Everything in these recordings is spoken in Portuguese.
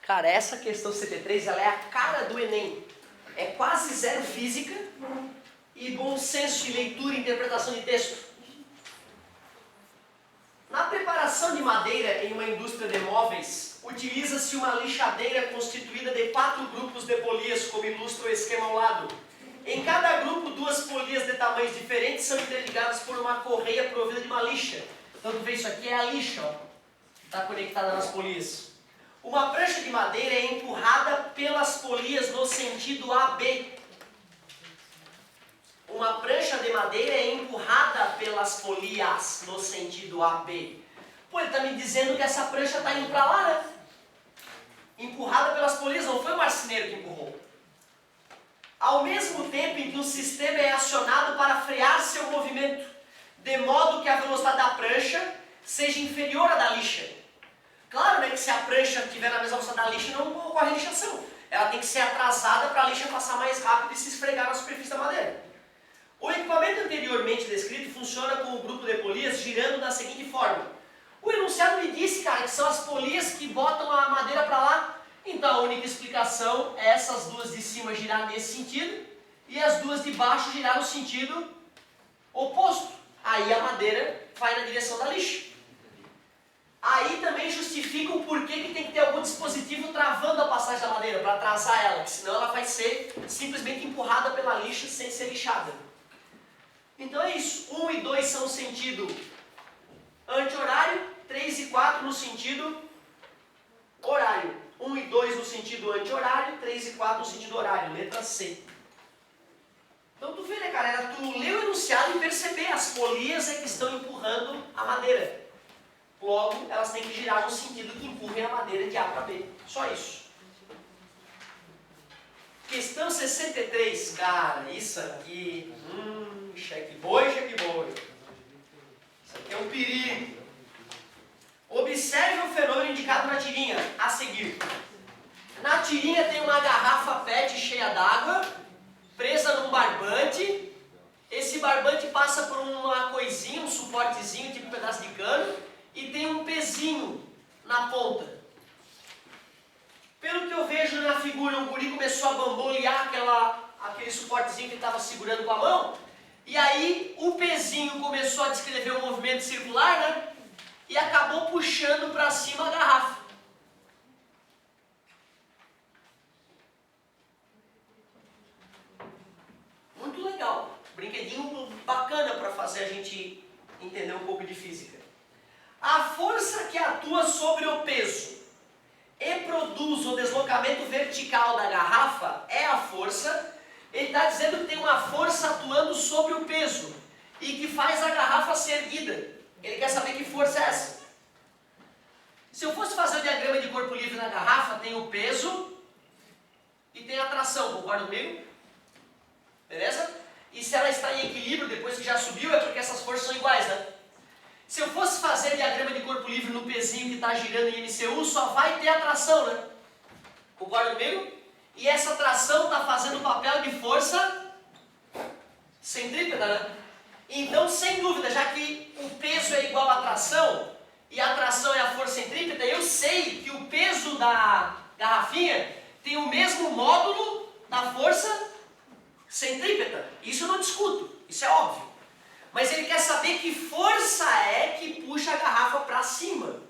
Cara, essa questão CP3, ela é a cara do Enem. É quase zero física e bom senso de leitura e interpretação de texto. Na preparação de madeira em uma indústria de móveis, utiliza-se uma lixadeira constituída de 4 grupos de polias, como ilustra o esquema ao lado. Em cada grupo, 2 polias de tamanhos diferentes são interligadas por uma correia provida de uma lixa. Então, tu vê, isso aqui é a lixa, ó. Está conectada nas polias. Uma prancha de madeira é empurrada pelas polias no sentido AB. Uma prancha de madeira é empurrada pelas polias no sentido AB. Pô, ele está me dizendo que essa prancha está indo para lá, né? Empurrada pelas polias, não foi o marceneiro que empurrou. Ao mesmo tempo em que o sistema é acionado para frear seu movimento, de modo que a velocidade da prancha seja inferior à da lixa. Claro, né, que se a prancha estiver na mesma velocidade da lixa, não ocorre lixação. Ela tem que ser atrasada para a lixa passar mais rápido e se esfregar na superfície da madeira. O equipamento anteriormente descrito funciona com o grupo de polias girando da seguinte forma. O enunciado me disse, cara, que são as polias que botam a madeira para lá. Então a única explicação é essas duas de cima girar nesse sentido e as duas de baixo girar no sentido oposto. Aí a madeira vai na direção da lixa. Aí também justifica o porquê que tem que ter algum dispositivo travando a passagem da madeira, para atrasar ela, que senão ela vai ser simplesmente empurrada pela lixa sem ser lixada. Então é isso. 1 e 2 são o sentido anti-horário, 3 e 4 no sentido horário. 1 e 2 no sentido anti-horário, 3 e 4 no sentido horário, letra C. Então tu vê, né, cara, era tu ler o enunciado e perceber, as polias é que estão empurrando a madeira. Logo, elas têm que girar no sentido que empurrem a madeira de A para B. Só isso. Questão 63. Cara, isso aqui... cheque boi, cheque boi. Isso aqui é um perigo. Observe o fenômeno indicado na tirinha a seguir. Na tirinha tem uma garrafa PET cheia d'água, presa num barbante. Esse barbante passa por uma coisinha, um suportezinho, tipo um pedaço de cano, e tem um pezinho na ponta. Pelo que eu vejo na figura, o guri começou a bambolear aquele suportezinho que ele estava segurando com a mão, e aí o pezinho começou a descrever um movimento circular, né? E acabou puxando para cima a garrafa. Muito legal. Brinquedinho bacana para fazer a gente entender um pouco de física. A força que atua sobre o peso e produz o deslocamento vertical da garrafa é a força. Ele está dizendo que tem uma força atuando sobre o peso e que faz a garrafa ser erguida. Ele quer saber que força é essa. Se eu fosse fazer o diagrama de corpo livre na garrafa, tem o peso e tem a tração, concorda comigo? Beleza? E se ela está em equilíbrio depois que já subiu, é porque essas forças são iguais, né? Se eu fosse fazer diagrama de corpo livre no pezinho que está girando em MCU, só vai ter a tração, né? Concorda comigo? E essa tração está fazendo o papel de força centrípeta, né? Então, sem dúvida, já que o peso é igual à tração, e a tração é a força centrípeta, eu sei que o peso da garrafinha tem o mesmo módulo da força centrípeta. Isso eu não discuto, isso é óbvio. Mas ele quer saber que força é que puxa a garrafa para cima.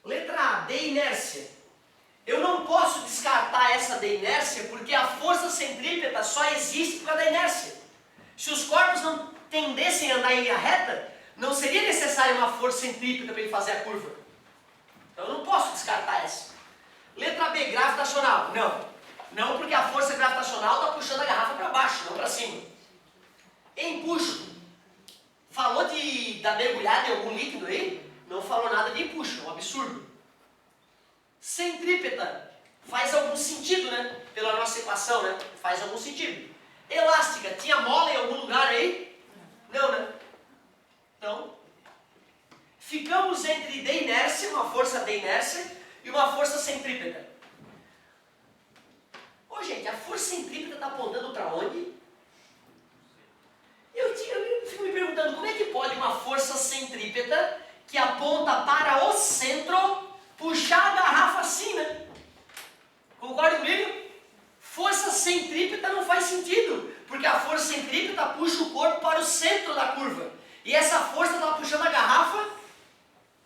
Letra A, de inércia. Eu não posso descartar essa de inércia porque a força centrípeta só existe por causa da inércia. Se os corpos não tendessem a andar em linha reta, não seria necessária uma força centrípeta para ele fazer a curva. Então eu não posso descartar essa. Letra B, gravitacional. Não porque a força gravitacional está puxando a garrafa para baixo, não para cima. Empuxo. Falou da mergulhada em algum líquido aí? Não falou nada de empuxo, é um absurdo. Centrípeta. Faz algum sentido, né? Pela nossa equação, né? Faz algum sentido. Elástica. Tinha mola em algum lugar aí? Não, né? Então, ficamos entre de inércia, uma força de inércia, e uma força centrípeta. Ô, gente, a força centrípeta está apontando para onde? Eu fico me perguntando como é que pode uma força centrípeta que aponta para o centro puxar a garrafa assim, né? Concorda comigo? Força centrípeta não faz sentido, porque a força centrípeta puxa o corpo para o centro da curva. E essa força está puxando a garrafa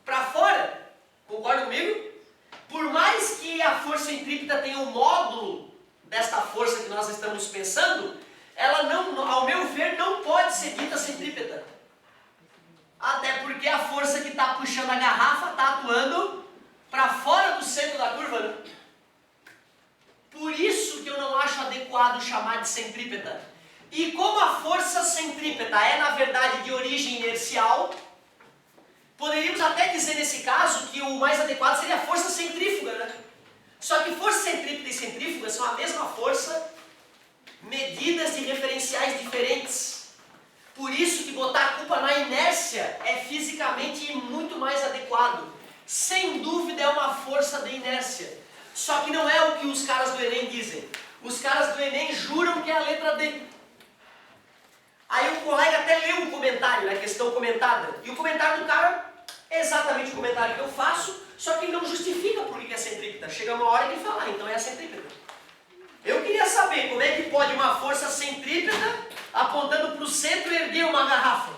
para fora. Concorda comigo? Por mais que a força centrípeta tenha um módulo desta força que nós estamos pensando, ela não, ao meu ver, não pode ser dita centrípeta. Até porque a força que está puxando a garrafa está atuando para fora do centro da curva, né? Por isso que eu não acho adequado chamar de centrípeta. E como a força centrípeta é, na verdade, de origem inercial, poderíamos até dizer nesse caso que o mais adequado seria a força centrífuga, né? Só que força centrípeta e centrífuga são a mesma força, medidas de referenciais diferentes. Por isso que botar a culpa na inércia é fisicamente muito mais adequado. Sem dúvida é uma força de inércia. Só que não é o que os caras do Enem dizem. Os caras do Enem juram que é a letra D. Aí o colega até leu um comentário, né, questão comentada. E o comentário do cara é exatamente o comentário que eu faço, só que ele não justifica por que é centrípeta. Chega uma hora que ele fala, então é a centrípeta. Eu queria saber como é que pode uma força centrípeta apontando para o centro erguer uma garrafa.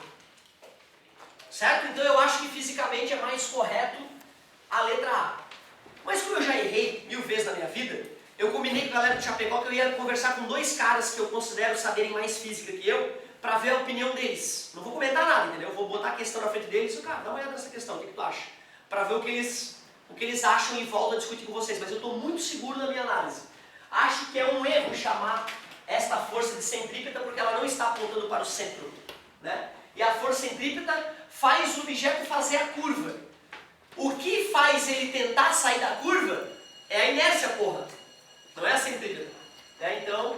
Certo? Então eu acho que fisicamente é mais correto a letra A. Mas como eu já errei 1000 vezes na minha vida, eu combinei com a galera do Chapecó que eu ia conversar com 2 caras que eu considero saberem mais física que eu, para ver a opinião deles. Não vou comentar nada, entendeu? Eu vou botar a questão na frente deles e, cara, dá uma olhada nessa questão, o que tu acha? Para ver o que eles acham e volto a discutir com vocês. Mas eu estou muito seguro na minha análise. Acho que é um erro chamar esta força de centrípeta porque ela não está apontando para o centro, né? E a força centrípeta faz o objeto fazer a curva. O que faz ele tentar sair da curva é a inércia, porra. Não é a centrípeta. Né? Então,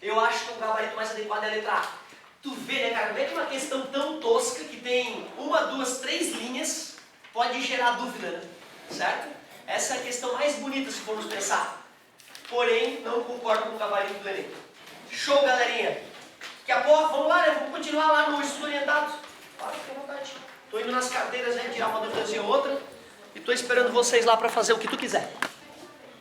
eu acho que o gabarito mais adequado é a letra A. Tu vê, né, cara, como é que uma questão tão tosca que tem 1, 2, 3 linhas pode gerar dúvida, né? Certo? Essa é a questão mais bonita se formos pensar. Porém, não concordo com o gabarito do Enem. Show, galerinha! Daqui a pouco, vamos lá, né? Vamos continuar lá no estudo orientado. Fala, fica à vontade. Estou indo nas carteiras, né? Tirar uma dúvidazinha ou outra. E estou esperando vocês lá para fazer o que tu quiser.